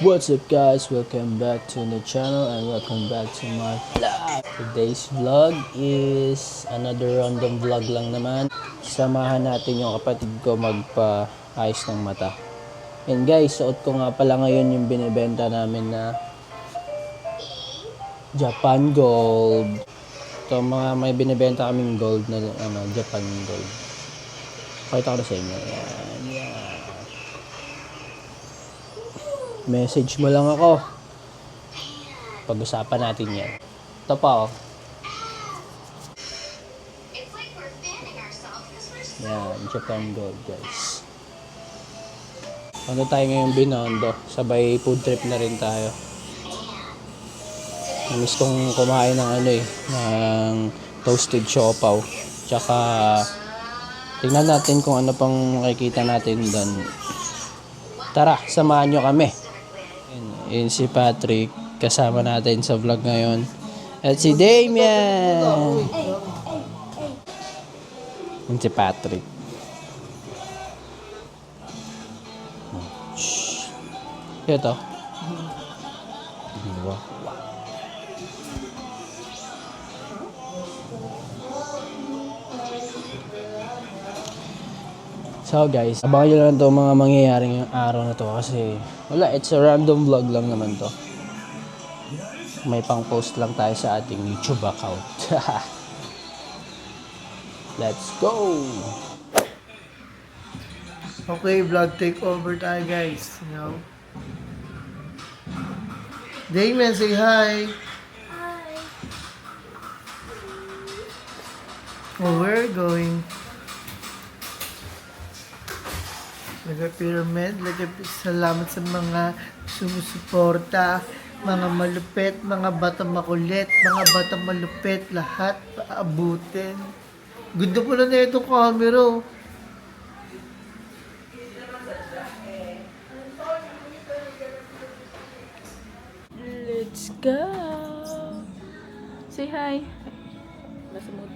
What's up guys? Welcome back to the channel and welcome back to my vlog. Today's vlog is another random vlog lang naman. Samahan natin yung kapatid ko magpa-ayos ng mata. And guys, suot ko nga pala ngayon yung binibenta namin na Japan Gold. Ito mga may binibenta kaming gold na Japan Gold. Pakita ko na sa inyo. Yan. Message mo lang ako. Pag-usapan natin yan. Ito pa oh. Yan, Japan Gold guys. Ano tayo ngayon Binondo? Sabay food trip na rin tayo. Namiss kong kumain ng ng toasted siopaw. Tsaka tingnan natin kung ano pang makikita natin doon. Tara, samahan nyo kami. Yun si Patrick, kasama natin sa vlog ngayon. At si Damian! Yun si Patrick. Shhh. Ito. Wow. So guys, abangan nyo lang ito mga mangyayari ngayong araw na to kasi wala, it's a random vlog lang naman to. May pang post lang tayo sa ating YouTube account. Let's go! Okay, vlog takeover tayo guys. You know? Damien, say hi! Hi! Oh, where are we going? Pyramid, salamat sa mga sumusuporta, mga malupit, mga bata makulit, mga bata malupit, lahat paabutin. Ganda pala na itong camera. Let's go! Say hi! Nasa mood.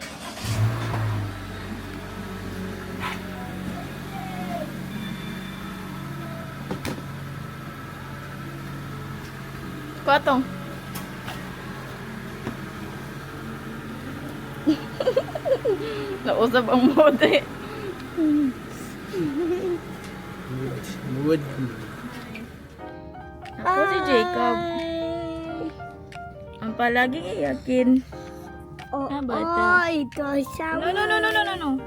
Patong. Nausap ang mote. Wood. Ako si Jacob. Ang palaging iyakin. Oh, bata. ito siya. No.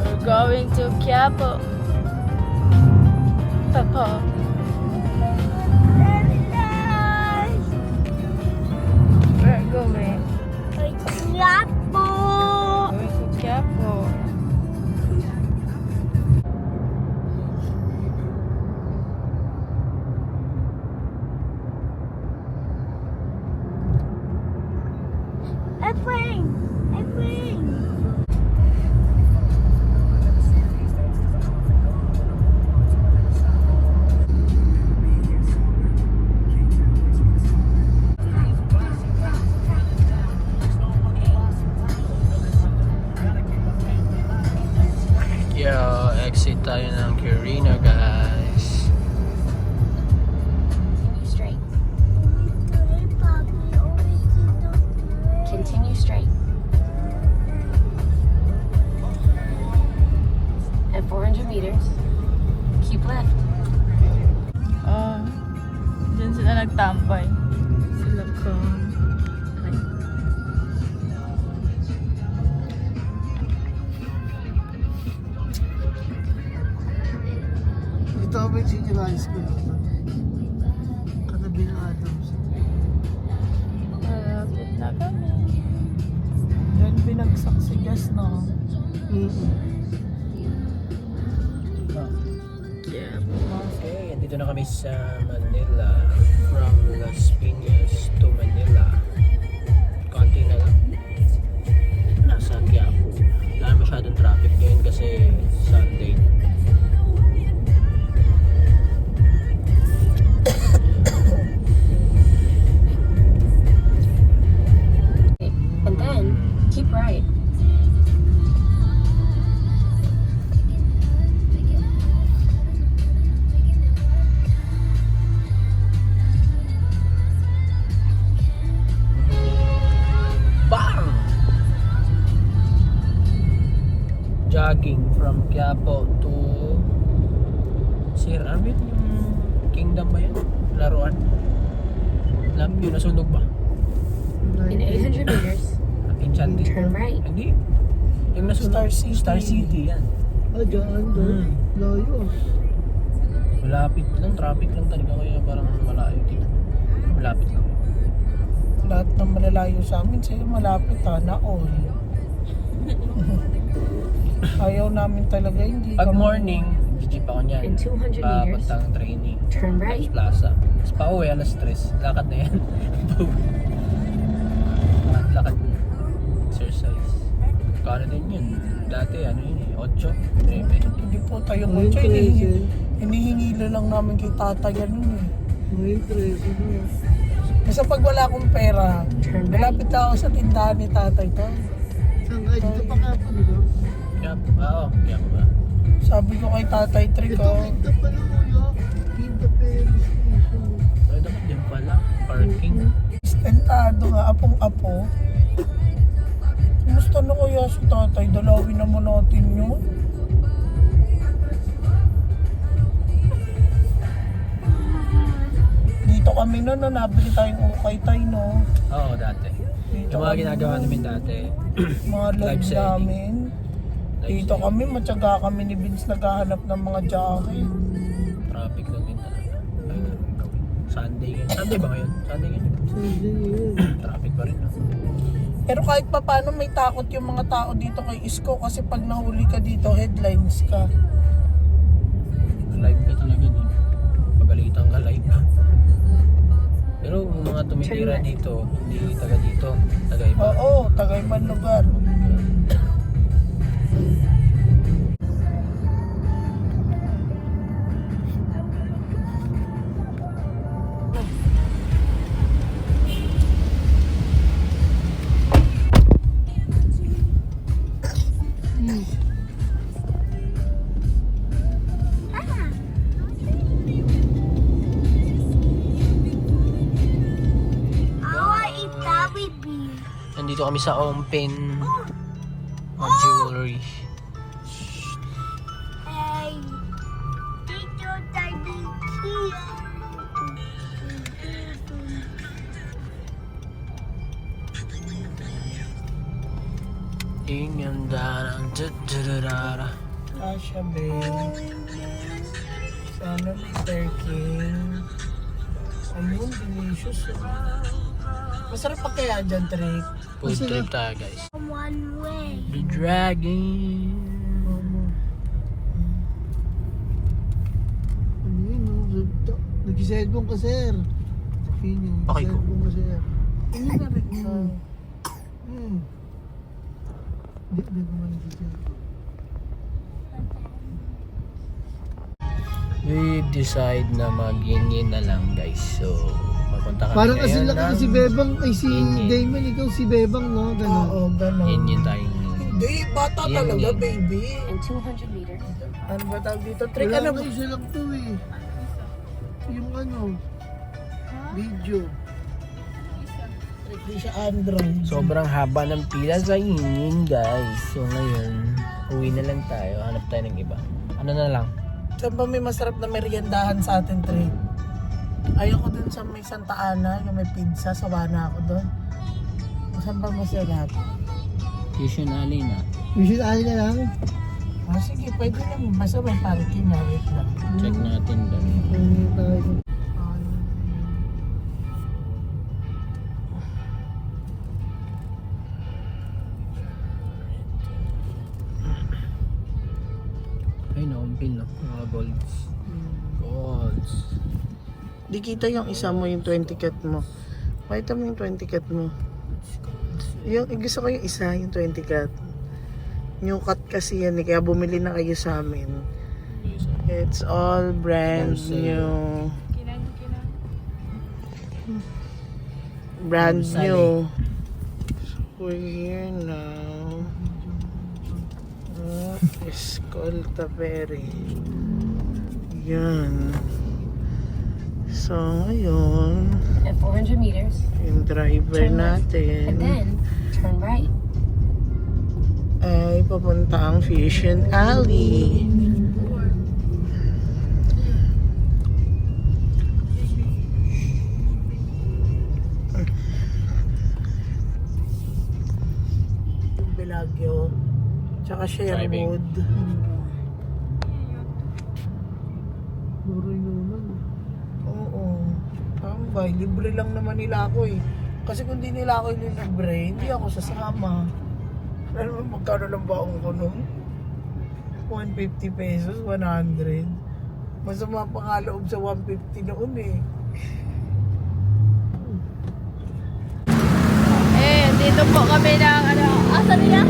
We're going to Quiapo. Papa. We're going. Lapo. Going to Quiapo. Efrain. exit tayo ng Quirino, guys. Continue straight. Hey, Papi, always in the play. Continue straight. At 400 meters, keep left. Diyan sila nagtambay. Sila ka. Dito kami yung senior high school. Katabi ng Adams. Malapit na kami. Diyan binagsak si Gas, no? Okay, andito na kami sa Manila. From Las Piñas to Manila. Konti na lang. Nasa Quiapo. Wala masyadong traffic ngayon kasi Sunday. And then, keep right. Bang! Jogging from Quiapo to Sir Arvin, yung Kingdom ba yun? Laruan? Alam yun, nasunog ba? In 800 meters, Enchanted. turn right. Hindi. Yung nasunog, Star City yan. Ah, dyan, doon. Layo. Malapit lang, traffic lang talaga kaya parang malayo dito. Malapit lang. Lahat ng malalayo sa amin, sa'yo malapit ha, na all. Ayaw namin talaga, hindi Pag kami- morning, jeep ako niyan. In 200 meters, Papuntang training. turn Tapos right. plaza. Tapos pa uwi, alas 3. Lakad na yan. Lakad. Exercise. Kano din yun? Dati ano yun eh, 8, 9. Hindi po tayo Ngayon, mucho, 13. hinihingilo lang namin kay tatay yan eh. Ngayon, 13 na. Kasi pag wala akong pera, Turn right. malapit na ako sa tindahan ni tatay to. Saan ka? Dito pa ka pa, dito? Kaya, oo, kaya ba? Sabi ko kay tatay Trick, Ito, oh, Quinta pala, kuya. Quinta Ferry Station. Pero dapat din pala, parking. stentado nga, apong-apo. Kumusta na kaya si tatay? Dalawin naman natin yun. Dito kami na nabili tayong ukay tay, no? Oo, dati. Dito Yung mga kami ginagawa nun. namin dati. Mga live Live selling. namin. Dito kami, matyaga kami ni Vince naghahanap ng mga jacket. Traffic lang din talaga. Ay, ganun gawin. Sunday ngayon. Sunday ba ngayon? Sunday ngayon. Sunday yun. Traffic pa rin. No? Pero kahit pa paano may takot yung mga tao dito kay Isko kasi pag nahuli ka dito, headlines ka. Live ka talaga din. Pagalitan ka live. Pero yung mga tumitira dito, hindi taga dito. Taga iba. Oo, taga ibang lugar. I want to eat Bobby Bee. Nandito kami sa Ompin Jewelry. Hey, Tito Tiny Kia. Inganda ng tudurara. Asha Bay. Sana Mr. King. Ayun, delicious. Masarap pa kaya dyan, Trick? Food trip tayo guys. One way. The Dragon. Ano yun, no? Nag-cellphone ka, sir. Sabihin niya, Okay ko. nag-cellphone ka, sir. Ano na rin? Hindi ko man nag-cellphone. We decide na mag-yin na lang guys. So, papunta kami Parang kasi ngayon laki ng si Bebang, ay si Yin-yin. Damon, ikaw si Bebang, no? Ganun. Oo, gano'n. Yin tayo. Hindi, bata Yan, talaga, yan. baby. In 200 meters, Ano ba tawag dito? Trick, Wala ano na ba? isa lang to eh. Yung ano, video. Trick, di siya Android. Sobrang haba ng pila sa ingin, guys. So ngayon, uwi na lang tayo. Hanap tayo ng iba. Ano na lang? Saan ba may masarap na meriendahan sa atin, Trick? Ayoko dun sa may Santa Ana, yung may pizza, sawa na ako dun. Saan ba masarap? Fusion Alley na. Vision Ali na lang. Ah, sige, pwede naman. Basta may parking na, wait lang. Check natin doon. Ay, naumpil no. Mga golds. Golds. Di kita yung isa mo, yung 20 cat mo. Pakita mo yung 20 cat mo. Yung, gusto ko yung isa, yung 20 cat. New cut kasi yan, kaya bumili na kayo sa amin. It's all brand new. Brand Sally. new. So we're here now. Escolta Ferry. Yan. So ngayon, at 400 meters, yung driver and natin then turn right. ay papunta ang Fusion Alley. Yung Bellagio, tsaka Driving. Sherwood. Buray naman. Oo. Tambay, libre lang naman nila ako eh. Kasi kung di nila ako libre, hindi ako sasama. Alam mo magkano lang baong ko nun? 150 pesos, 100. Masama pa nga loob sa 150 noon eh. Dito po kami ng ano, asa nila?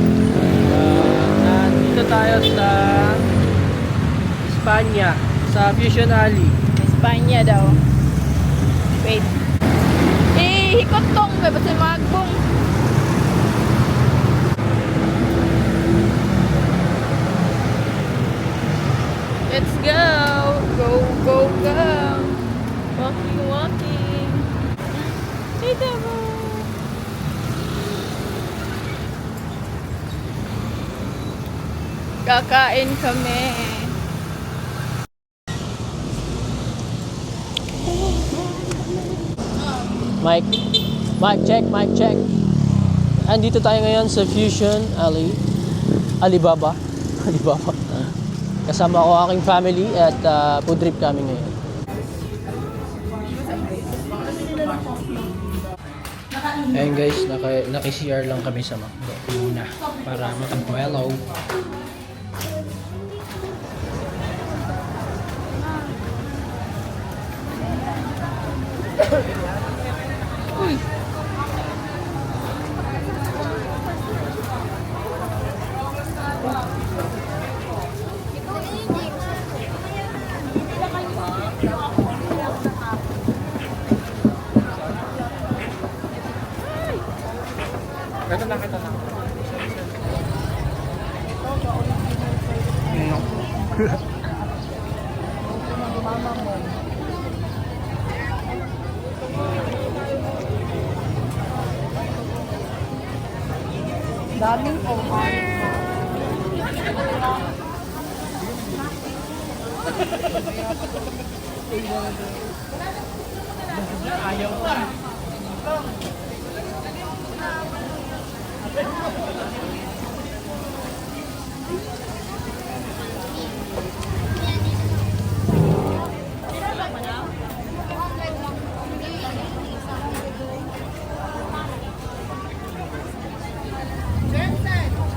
Nandito tayo sa Espanya, sa Fusion Alley. Espanya daw. Wait. Hikot tong, ba sa magbong. Let's go! Go, go, go! Walking, walking. Dito mo. Kakain kami. Mic check. Andito tayo ngayon sa Fusion Alley. Alibaba. Kasama ko aking family at food trip kami ngayon. Ayun guys, naki-CR lang kami sa McDo muna para makabuelo. Daming kumain. Ayaw pa.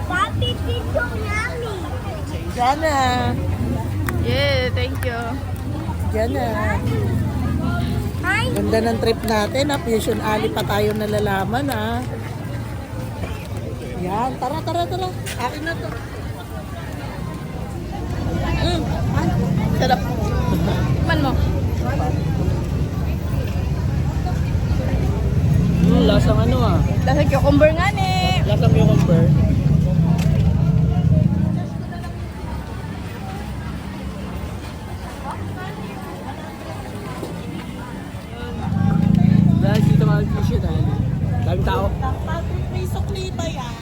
Papi, dito yummy. Jana. Yeah, thank you. Jana. Hi. Ganda ng trip natin ha. Fusion Alley pa tayo nalalaman ha. Yan. Tara. Akin na to. Sarap. Man mo. Lasang ano ah. Lasang cucumber nga ni. Lasang cucumber. Dahil dito mag-fishit talaga. Daming tao. May sukli ba yan?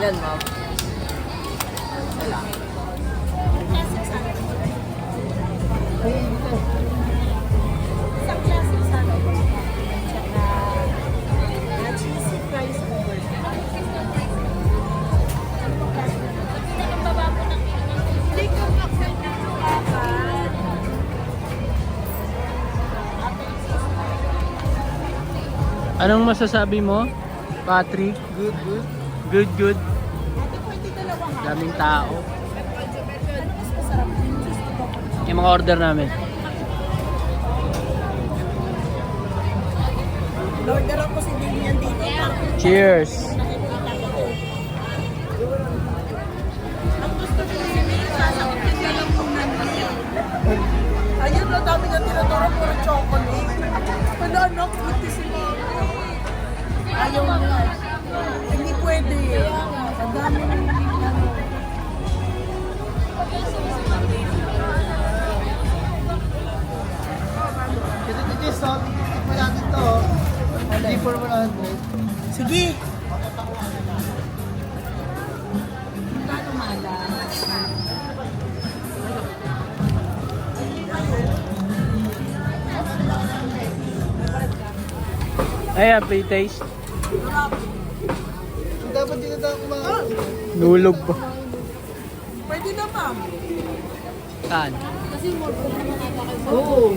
Yan, ma'am. Isang klase sa tsaka cheesy fries over. Hindi ko makakalaban. Anong masasabi mo, Patrick? Good, good. Good, good. Daming tao. Yung mga order namin. Order ako si Damian dito. Cheers! Ayun na, dami na tinaturo puro chocolate. Wala anak, buti si Mami. Ayaw na. Hindi pwede. Ang dami na ano. Ito, ito, so, tikman natin to. Hindi for 100. Sige. Ay, happy taste. Dapat dito tayo kumain. Nulog pa. Pwede na, ma'am. Saan? Oo.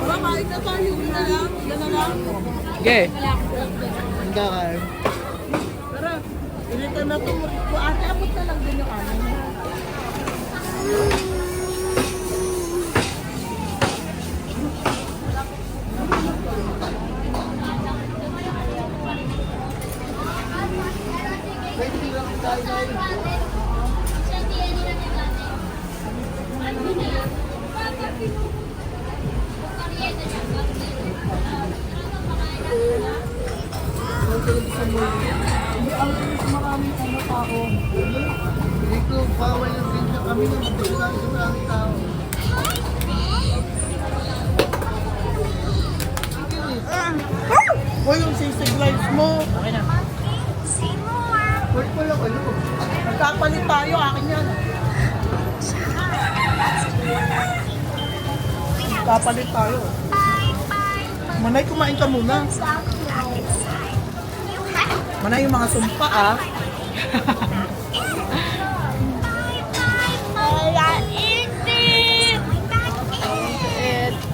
Ma'am, kahit na tayo. Yun na lang. Yun na lang. Okay. Ang kakain. Tara. Ilita na ito. Ate, abot na lang din yung amin. Dito, bawal yung video kami nung dito lang sa maraming tao. Hoy, yung sisig lights mo. Wait mo lang, ano? Magkapalit tayo. Akin yan. Kapalit tayo. Manay, kumain ka muna. Manay, yung mga sumpa, ah.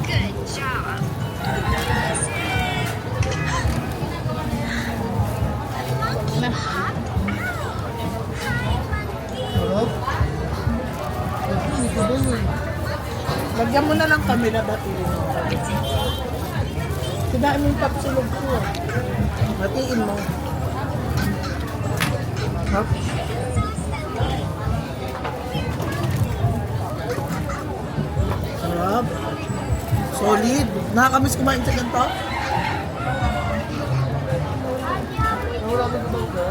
Good job. Sarap. Ito ba yun? Lagyan mo na lang kami na batiin mo. Kinain mo yung tapsilog ko. Ah. Batiin mo. Hop. Sarap. Solid. Nakakamiss kumain sa ganito? Wala ka ba ba?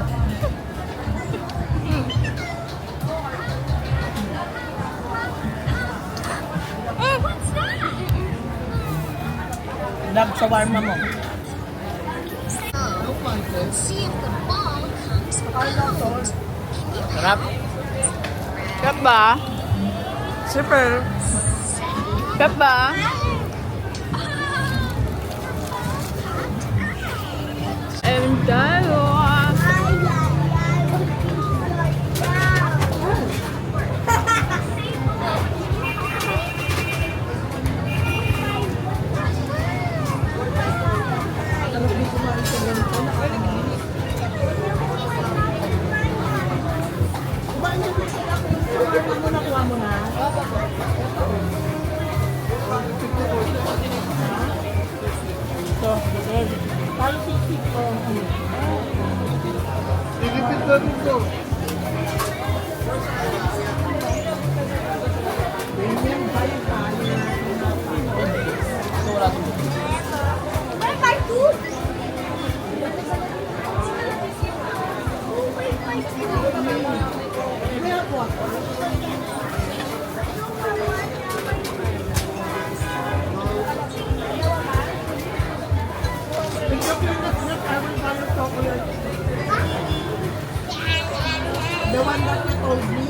Love shawarma mo. No pancakes. See if the ball comes out. Sarap. Sarap ba? Super. Sarap ba? And tayo. Kumain ka sa shawarma mo, nakuha mo na. Ito. Paano sisig ko? Ilipit natin to. what you told me.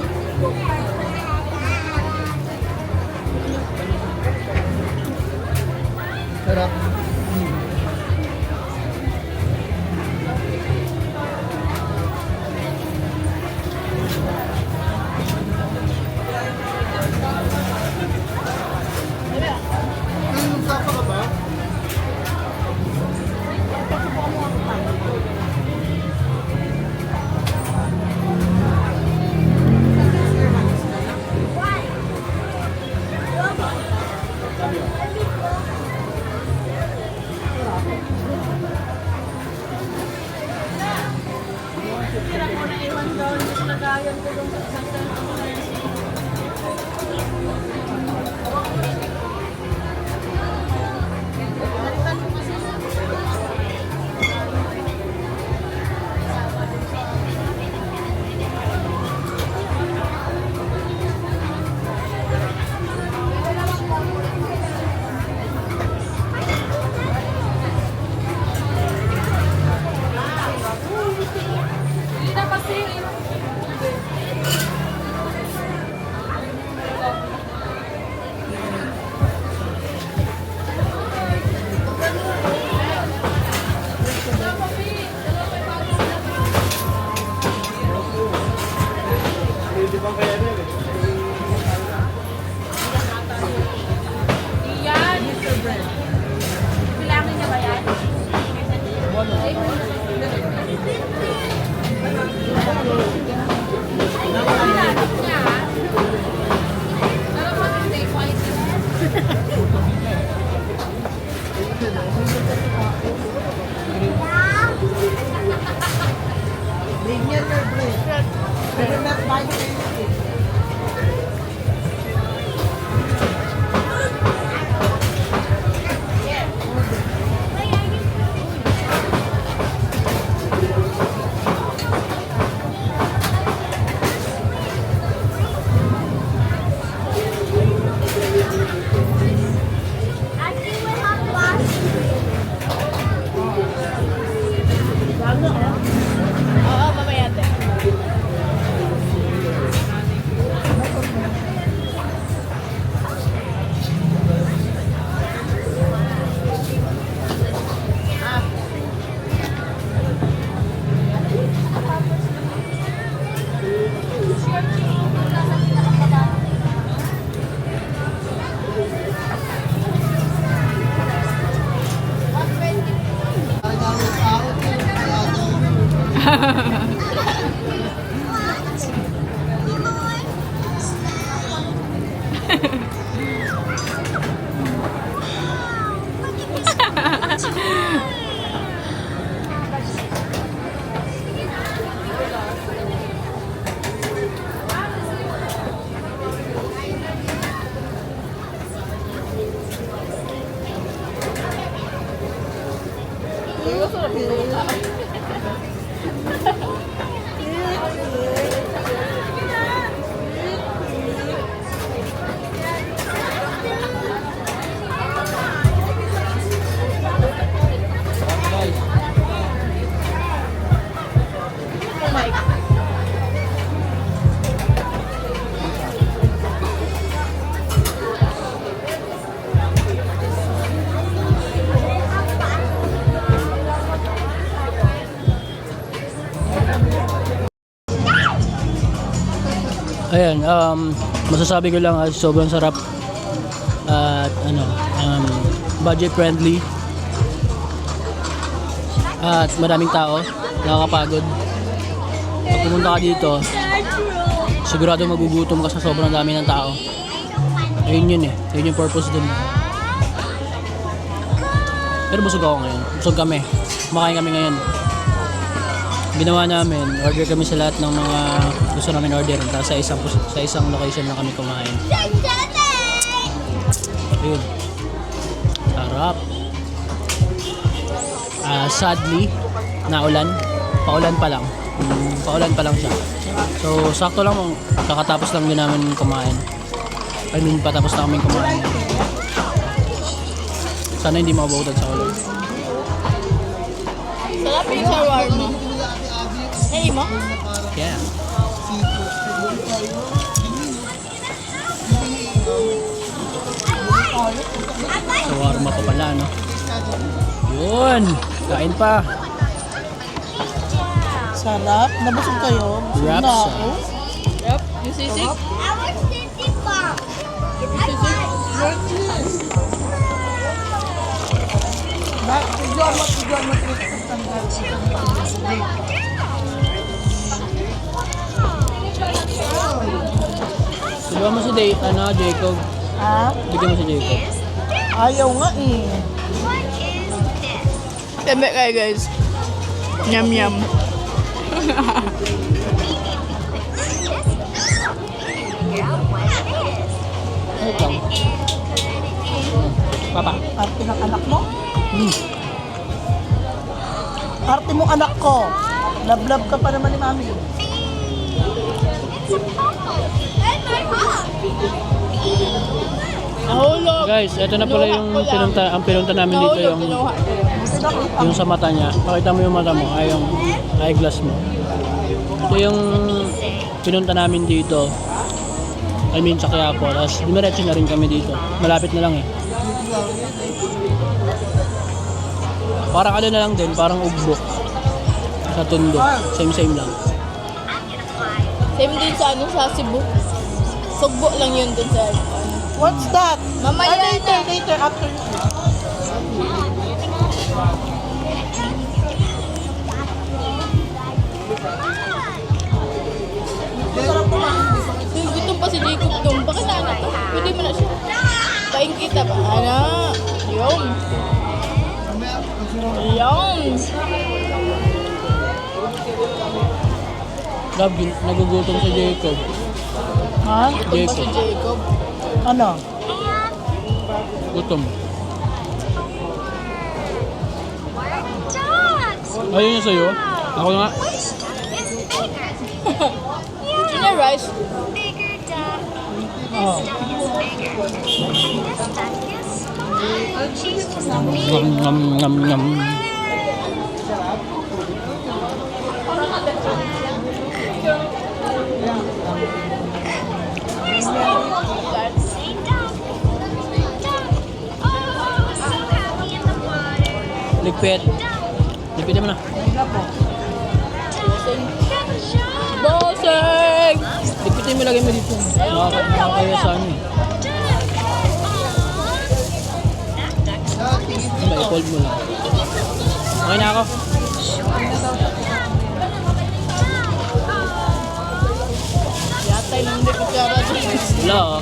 Sarap. Nagsapa ka ba? Linear your bread. Pero not buy anything. Auntie will have lost. Oo, mamaya din. Ayan, masasabi ko lang sobrang sarap at budget friendly at maraming tao, nakakapagod. Pag pumunta ka dito, sigurado magugutom ka sa sobrang dami ng tao. Ayun yun eh, yun yung purpose dun. Pero busog ako ngayon, busog kami, kumakain kami ngayon. Ginawa namin, order kami sa lahat ng mga gusto namin order. Tapos sa isang location na kami kumain. Ayun. Sarap. Sadly, naulan. Paulan pa lang. Paulan pa lang siya. So, sakto lang, kakatapos lang din namin kumain. I mean, patapos na kami kumain. Sana hindi mabutad sa ulan. Sarap yung shawarma. Hey, mo? Yeah. Seafood. kasama ko pala, no? Yun! Kain pa! Sarap. Nabusog kayo. Busog Wraps, na ako. Yup, yung sisig. I was sitting back. Bigyan mo si Jacob. Ha? Bigyan mo si Jacob. Ayaw nga eh. Tembe kayo guys. Yum yum. Ano lang? Papa. Arte ng anak mo? Hmm. Arte mo anak ko. Love ka pa naman ni mami. Nahulog. Guys, ito na pala yung pinunta namin dito, Nahulog, yung kinuha. yung sa mata niya. Pakita mo yung mata mo, ay yung eyeglass mo. Ito yung pinunta namin dito. I mean sa Quiapo. Tapos dumiretso na rin kami dito. Malapit na lang eh. Parang ano na lang din, parang ugbo. Sa Tondo. Same lang. Same din sa ano sa Cebu. Sugbo lang yun dun sa ano. What's that? Mamaya Ah, later, na. later, after you eat. Yung gutom pa si Jacob doon. Bakit na ano to? Pwede mo na siya. Kain kita ba? Ano? Yum. Yum. Love, nagugutom si Jacob. Ha? Gutom pa si Jacob. Ano? Gutom. Ayun yung sa'yo. Ako nga. Gusto niya rice? Oh. Ngam, ngam, ngam, ngam. Ligpit. Ligpitin mo na. Boseng! Ligpitin mo, lagay mo dito. Nakakaya sa ano eh. I-fold mo lang. Okay na ako. Yata yung hindi ko kaya Wala oh.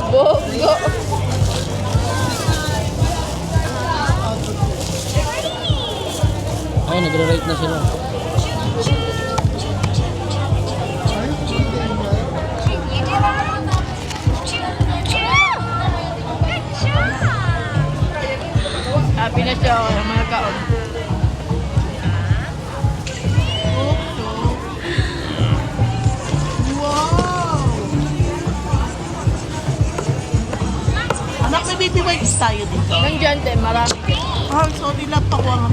Bogo! Ay, nagre-rate na sila. Happy na siya ako ng mga kaon. Anak, may baby wipes tayo dito. Nandiyan din, marami. Ah, sorry lang, pakuha nga.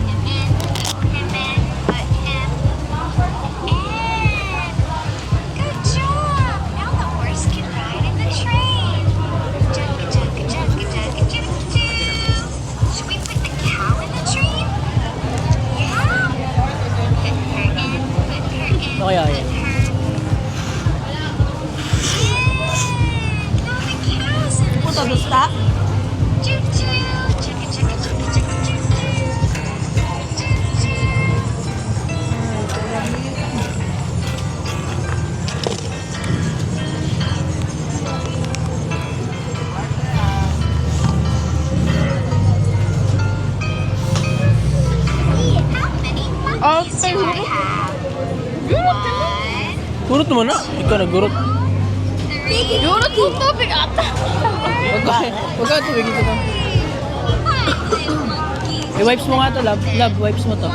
Ano kaya yan? Puta, gusta? Okay, Gurot mo na. Ikaw nagurot. Yurot mo topic ata. Huwag ka tumigil ito. I-wipes mo nga ito, love. Love, wipes mo to.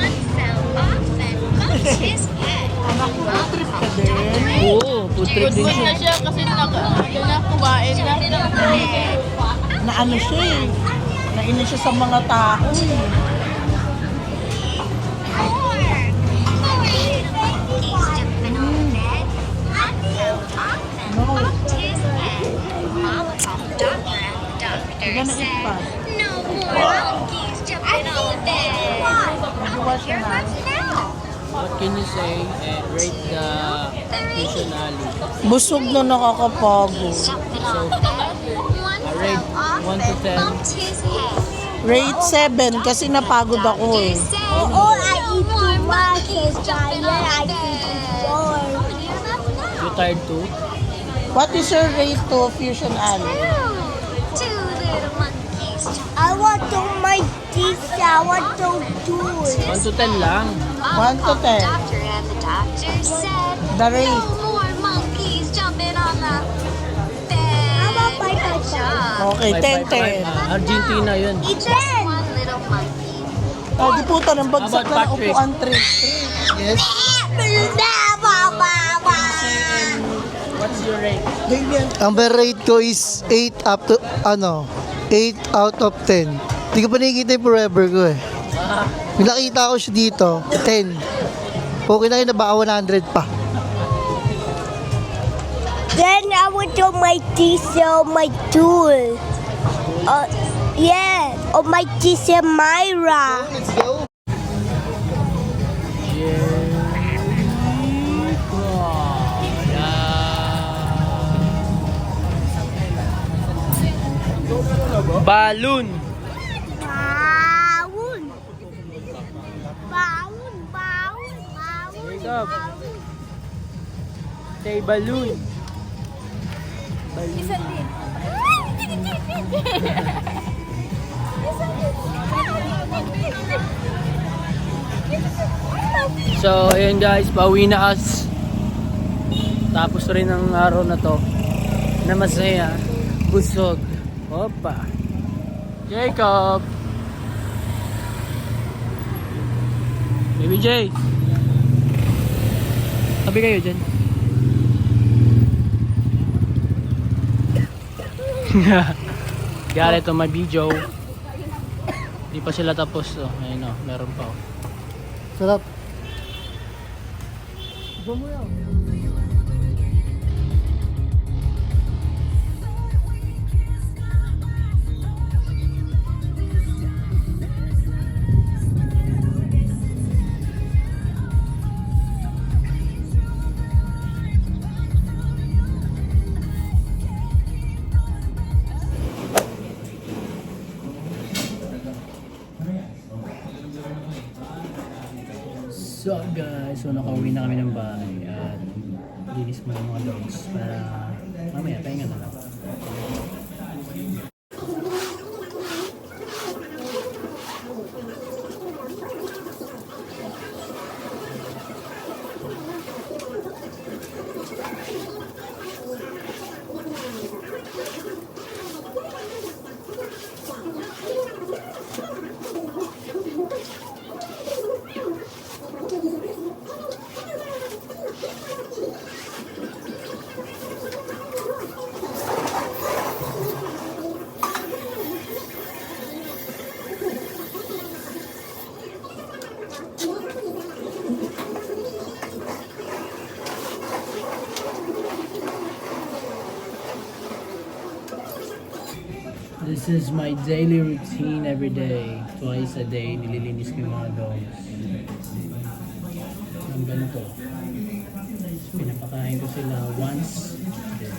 Oo, food trip Good din food siya. na siya kasi kumain na. Na ano siya eh. Nainis siya sa mga tao eh. You're gonna eat pa. can you say and rate the Fusion Alley? Busog na nakakapagod. Rate 1 to 10. Rate 7 kasi napagod ako eh. Oh, I eat too much. I eat more. You tired too? What is your rate to Fusion Alley? I want to my teeth. I want to do 1 it. to 10 lang. 1 to 10. The rate. How about my Okay, 10-10. Argentina yun. Oh, di puta ng bagsak How about na Patrick? upuan 3. Yes. What's your rate? Ganyan. Ang rate ko is 8 up to, 8 out of 10. Hindi ko pa nakikita yung forever ko eh. May nakita ko siya dito, 10. Okay na yun na baka 100 pa. Then I would do my teacher, my tool. Yeah, or my teacher Myra. Let's go. Balloon. Baun. Baun, baun, baun. Wake up. Say balloon. So, ayun guys, pauwi na us. Tapos rin ang araw na to na masaya, busog. Opa. Jacob. Baby J. Tabi kayo dyan. Got it on my video. Di pa sila tapos. Oh, ayun o, meron pa. Oh. Sarap. So guys, so nakauwi na kami ng bahay at linis mo ng mga dogs para mamaya pahinga na lang. This is my daily routine every day. Twice a day, nililinis ko yung mga dogs. Ang ganito. Pinapakain ko sila once a day.